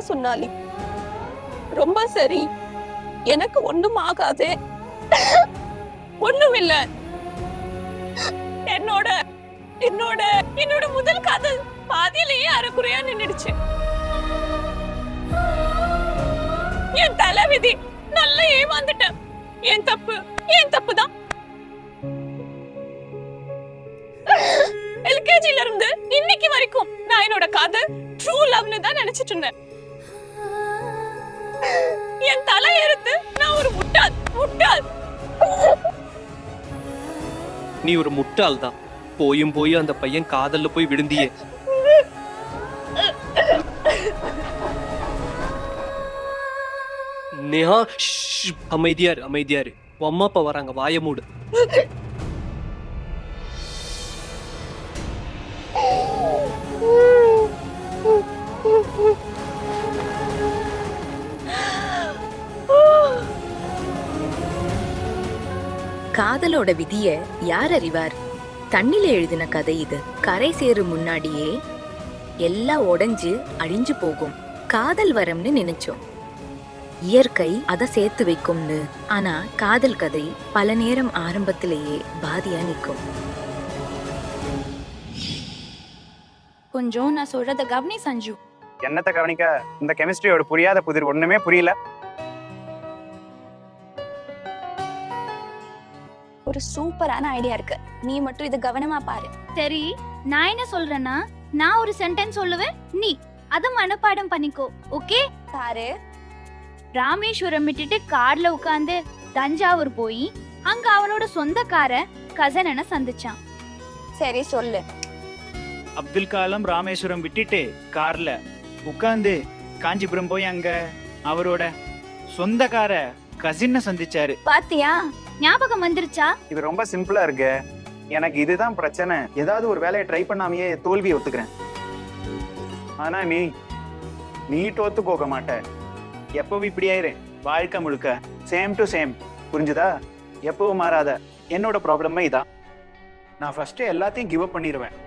சொன்னாலி. ரொம்ப சரி, எனக்கு ஒண்ணும் ஆகாது, ஒண்ணும் இல்ல. என்னோட என்னோட என்னோட முதல் காதல் பாதியிலேயே அரைக்குறையா நின்னுடுச்சு. என் தலைவிதி, நல்லா ஏமாந்துட்டேன். என் தப்பு தான். எல்கேஜில இருந்து இன்னைக்கு வரைக்கும் நான் என்னோட காதல் ட்ரூ லவ்னு தான் நினைச்சிட்டு இருந்தேன். என் தலை எடுத்து நான் ஒரு முட்டாள். நீ ஒரு முட்டாள் தான். போய் அந்த பையன் காதல்ல போய் விழுந்தியே. நேஹா, அமைதியாரு. அம்மா அப்பா வராங்க, வாய மூடு. காதலோட விதிய யார் அறிவார்? தண்ணில எழுதின கதை இது. கரை சேரும் முன்னாடியே எல்லாம் உடைஞ்சு அழிஞ்சு போகும். காதல் வரம்னு நினைச்சோம், இயற்கை அதை சேர்த்து வைக்கும்னு. ஆனா காதல் கதை பல நேரம் ஆரம்பத்திலேயே பாதியா நிற்கும். கொஞ்சம் நான் சொல்றத கவனி சஞ்சு. என்னத்தை கவனிக்க? இந்த கெமிஸ்ட்ரியோட புரியாத புதிர் ஒண்ணுமே புரியல. ஒரு சூப்பரான ஐடியா இருக்கு, நீ மட்டும் இத கவனமா பாரு. சரி, நான் என்ன சொல்றேன்னா, நான் ஒரு சென்டென்ஸ் சொல்லுவேன், நீ அத மனப்பாடம் பண்ணிக்கோ. ஓகே? பாரு, ராமேஸ்வரம் விட்டுட்டு கார்ல உட்கார்ந்து தஞ்சாவூர் போய் அங்க அவனோட சொந்தக்கார கசனனை சந்திச்சான். சரி சொல்லு. அப்துல் கலாம் ராமேஸ்வரம் விட்டுட்டு கார்ல உட்கார்ந்து காஞ்சிபுரம் போய் அங்க அவரோட சொந்தக்கார கசின்ன சந்திச்சாரு. பாத்தியா, ஞாபகம் வந்துருச்சா? இது ரொம்ப சிம்பிளா இருக்கு. எனக்கு இதுதான் பிரச்சனை. ஏதாவது ஒரு வேலையை ட்ரை பண்ணாமையே தோல்வியை ஒத்துக்கிறேன். ஆனா நீ தோத்து போக மாட்ட. எப்பவும் இப்படி ஆயிரு. வாழ்க்கை முழுக்க சேம் டு சேம். புரிஞ்சுதா? எப்பவும் மாறாத. என்னோட ப்ராப்ளமே இதான். நான் ஃபர்ஸ்ட் எல்லாத்தையும் கிவ் அப் பண்ணிடுவேன்.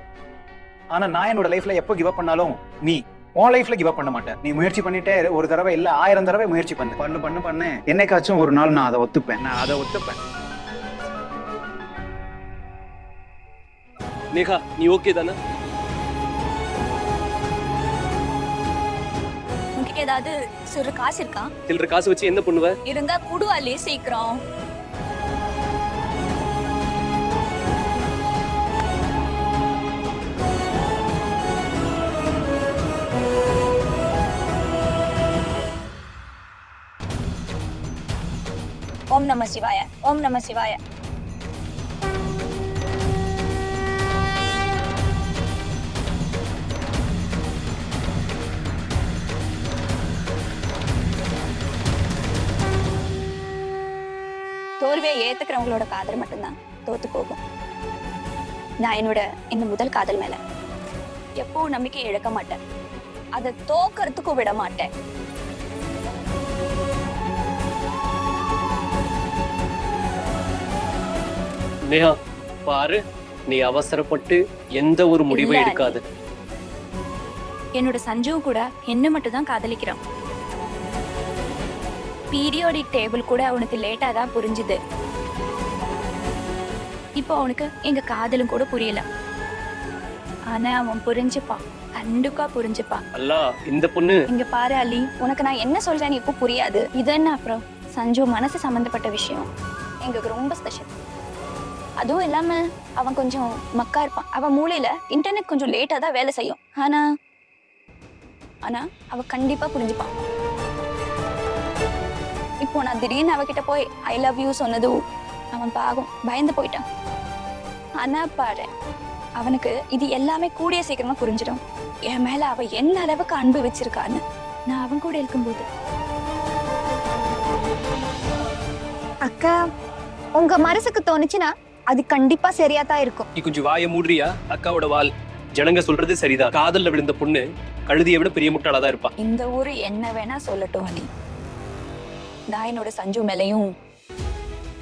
ஆனா நான் என்னோட லைஃப்ல எப்போ கிவ் அப் பண்ணாலும் நீ உன் லைஃப்ல கிவ் அப் பண்ண மாட்டேன். நீ முயற்சி பண்ணிட்டே ஒரு தடவை இல்ல 1000 தடவை முயற்சி பண்ணு. என்னைக்காச்சும் ஒரு நாள் நான் அதை ஒத்துப்பேன். நேஹா, நீ ஓகே தானே? உனக்கு ஏதாவது சிறு காசு இருக்கா? சில்லற காசு வச்சு என்ன பண்ணுவ? இருந்தா குடு அள்ளி சீக்கிரம். ஓம் நம சிவாய, ஓம் நம சிவாய. தோல்வியை ஏத்துக்கிறவங்களோட காதல் மட்டும்தான் தோத்து போகும். நான் என்னோட இந்த முதல் காதல் மேல எப்பவும் நம்பிக்கை இழக்க மாட்டேன். அதை தோக்கறதுக்கும் விட மாட்டேன். நேஹா, பாரு, நீ அவசரப்பட்டு எந்த ஒரு முடிவும் எடுக்காத. என்னோட சஞ்சு கூட என்ன மட்டும் தான் காதலிக்கிறான். பீரியோடிக் டேபிள் கூட அவனுக்கு லேட்டா தான் புரிஞ்சுது. இப்போ அவனுக்கு எங்க காதலும் கூட புரியல. ஆனா அவன் புரிஞ்சுப்பான், கண்டிப்பா புரிஞ்சுப்பான். அல்லா, இந்த பொண்ணு. இங்க பாரு அலி, உனக்கு நான் என்ன சொல்றேன்னு இப்போ புரியாது. இது என்ன அப்புறம்? சஞ்சு மனசு சம்பந்தப்பட்ட விஷயம் எங்களுக்கு ரொம்ப ஸ்பெஷல். அதுவும் இல்லாம அவன் கொஞ்சம் மக்கா இருப்பான். அவன் மூளையில இன்டர்நெட் கொஞ்சம் லேட்டா தான் வேலை செய்யும். ஆனா அவ கண்டிப்பா புரிஞ்சுப்பான். இப்போ நான் திடீர்னு அவகிட்ட போய் ஐ லவ் யூ சொன்னதும் அவன் பாவம் பயந்து போயிட்டான். ஆனா பாரு, அவனுக்கு இது எல்லாமே கூடிய சீக்கிரமா புரிஞ்சிடும். என் மேல அவ என்ன அளவுக்கு அன்பு வச்சிருக்கான்னு நான் அவன் கூட இருக்கும்போது. அக்கா, உங்க மனசுக்கு தோணுச்சுன்னா அது கண்டிப்பா சரியா தான் இருக்கும். நீ கொஞ்சம் வாய மூடுறியா? அக்காவோட வால். ஜனங்க சொல்றது சரிதான். காதல்ல விழுந்த பொண்ணு கழுதியை விட பெரிய முட்டாளாதான் இருப்பா. இந்த ஊரு என்ன வேணா சொல்லட்டும் அலி, நான் என்னோட சஞ்சு மேலையும்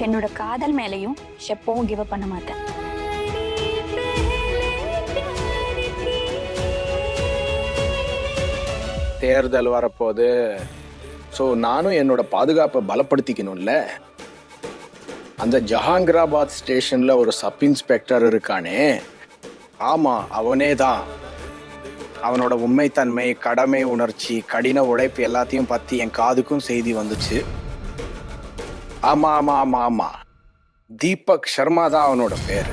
என்னோட காதல் மேலையும் எப்பவும் கிவ் அப் பண்ண மாட்டேன். தேர்தல் வரப்போகுது. ஸோ நானும் என்னோட பாதுகாப்பை பலப்படுத்திக்கணும்ல. அந்த ஜஹாங்கீராபாத் ஸ்டேஷன்ல ஒரு சப் இன்ஸ்பெக்டர் இருக்கானே, ஆமா அவனே தான். அவனோட உண்மைத்தன்மை, கடமை உணர்ச்சி, கடின உழைப்பு எல்லாத்தையும் பத்தி என் காதுக்கும் செய்தி வந்துச்சு. ஆமா ஆமா ஆமா ஆமா, தீபக் சர்மா தான் அவனோட பேரு.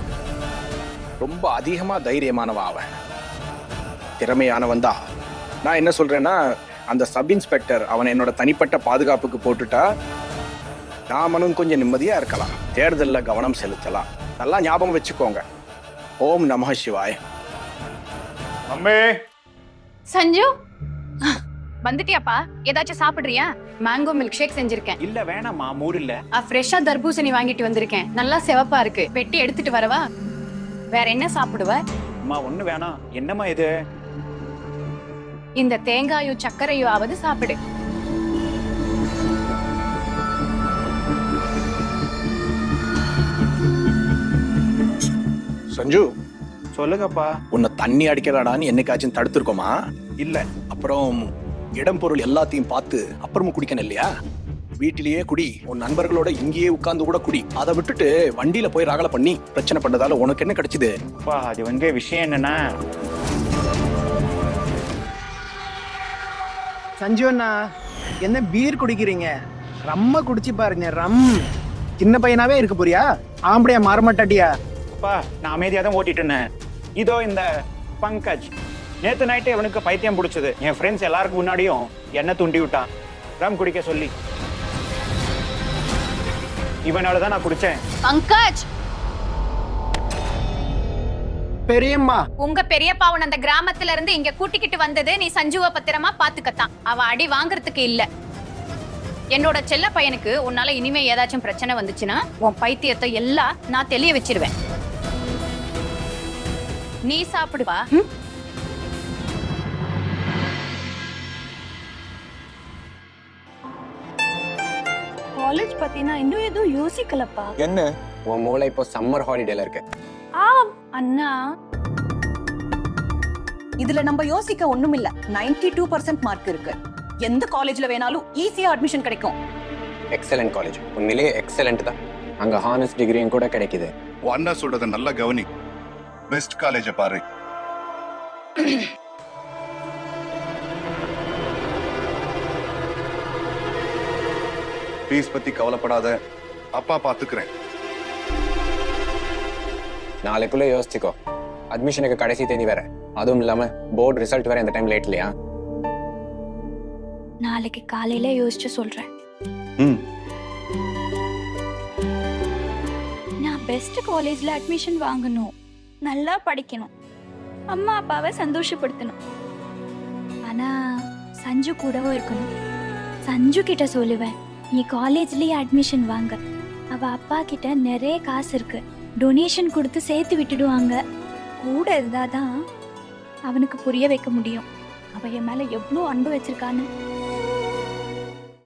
ரொம்ப அதிகமா தைரியமானவன் அவன், திறமையானவன் தான். நான் என்ன சொல்றேன்னா, அந்த சப் இன்ஸ்பெக்டர் அவனை என்னோட தனிப்பட்ட பாதுகாப்புக்கு போட்டுட்டா நாமனும் கொஞ்சம் நிம்மதியா இருக்கலாம், தேர்தலில் கவனம் செலுத்தலாம். நல்லா ஞாபகம் வச்சுக்கோங்க. ஓம் நமः சிவாய. அம்மே சஞ்சு வந்துட்டியாப்பா? ஏதாச்சும் சாப்பிடுறியா? மேங்கோ மில்க் ஷேக் செஞ்சிருக்கேன். இல்ல வேணாம்மா, மூடு இல்ல. ஃப்ரெஷ்ஷா தர்பூசணி வாங்கிட்டு வந்திருக்கேன், நல்லா சிவப்பா இருக்கு. பெட்டி எடுத்துட்டு வரவா? வேற என்ன சாப்பிடுவ? அம்மா ஒண்ணு வேணாம். என்னம்மா இது? இந்த தேங்காயும் சர்க்கரையும் ஆவது சாப்பிடு. சஞ்சு, சொல்லுங்கப்பா. உன்னை தண்ணி அடிக்கலாடான்னு என்னைக்காச்சும் தடுத்துருக்கோமா? இல்ல. அப்புறம் இடம் பொருள் எல்லாத்தையும் பார்த்து அப்புறமும் குடிக்கணும் இல்லையா? வீட்டிலேயே குடி, உன் நண்பர்களோட இங்கேயே உட்கார்ந்து கூட குடி. அதை விட்டுட்டு வண்டியில போய் ரகலை பண்ணி பிரச்சனை பண்ணதால உனக்கு என்ன கிடைச்சது? அப்பா அது வந்து விஷயம் என்னன்னா, சஞ்சு அண்ணா, என்ன பீர் குடிக்கிறீங்க? ரம்ம குடிச்சு பாருங்க. ரம் சின்ன பையனாவே இருக்க போறியா? ஆம்படியா மாறமாட்டாட்டியா? அப்பா நான் அமைதியா தான் ஓட்டிட்டு இருந்தேன். இதோ இந்த பங்கஜ் நேத்து நைட்டு இவனுக்கு பைத்தியம் பிடிச்சது. என் ஃப்ரெண்ட்ஸ் எல்லாருக்கும் முன்னாடியும் என்ன தூண்டி விட்டான் ரம் குடிக்க சொல்லி. இவனாலதான் நான் குடிச்சேன். பங்கஜ், பெரியம்மா, உங்க பெரியப்பா உன் அந்த கிராமத்துல இருந்து இங்க கூட்டிக்கிட்டு வந்தது நீ சஞ்சுவ பத்திரமா பாத்துக்கத்தான். அவ அடி வாங்குறதுக்கு இல்ல. என்னோட செல்ல பையனுக்கு உன்னால இனிமே ஏதாச்சும் பிரச்சனை வந்துச்சுன்னா உன் பைத்தியத்தை எல்லாம் நான் தெளிய வச்சிருவேன். நீ சாப்பிடுவா. காலேஜ் பத்தி நான் இன்னும் எதுவும் யோசிக்கலப்பா. என்ன உன் மூளை இப்போ சம்மர் ஹாலிடேல இருக்கு. அண்ணா, இதுல நம்ம யோசிக்க ஒண்ணும் இல்ல. 92% மார்க் இருக்கு. எந்த காலேஜ்ல வேணாலும் ஈஸியா அட்மிஷன் கிடைக்கும். எக்ஸலென்ட் காலேஜ், உண்மையிலேயே எக்ஸலென்ட் தான். அங்க ஹானர்ஸ் டிகிரியும் கூட கிடைக்குது. அண்ணா சொல்றத நல்லா கவனி. பெஸ்ட் காலேஜ பாரு. ஃபீஸ் பத்தி கவலைப்படாத, அப்பா பாத்துக்கிறேன். நாளைக்குள்ள யோசிச்சுக்கோ. அட்மிஷனுக்கு கடைசி தேதி வேற, அதுவும் இல்லாம போர்டு ரிசல்ட் வேற இந்த டைம் லேட் இல்லையா? நாளைக்கு காலையில யோசிச்சு சொல்றேன். நான் பெஸ்ட் காலேஜ்ல அட்மிஷன் வாங்கணும், நல்லா படிக்கணும், அம்மா அப்பாவை சந்தோஷப்படுத்தணும். ஆனா சஞ்சு கூடவும் இருக்கணும். சஞ்சு கிட்ட சொல்லுவேன், நீ காலேஜ்லயே அட்மிஷன் வாங்க. அவ அப்பா கிட்ட நிறைய காசு இருக்கு, டொனேஷன் கொடுத்து சேர்த்து விட்டுடுவாங்க. கூட இருந்தாதான் அவனுக்கு புரிய வைக்க முடியும் அவ என் மேல எவ்வளவு அன்பு வச்சிருக்கான்னு.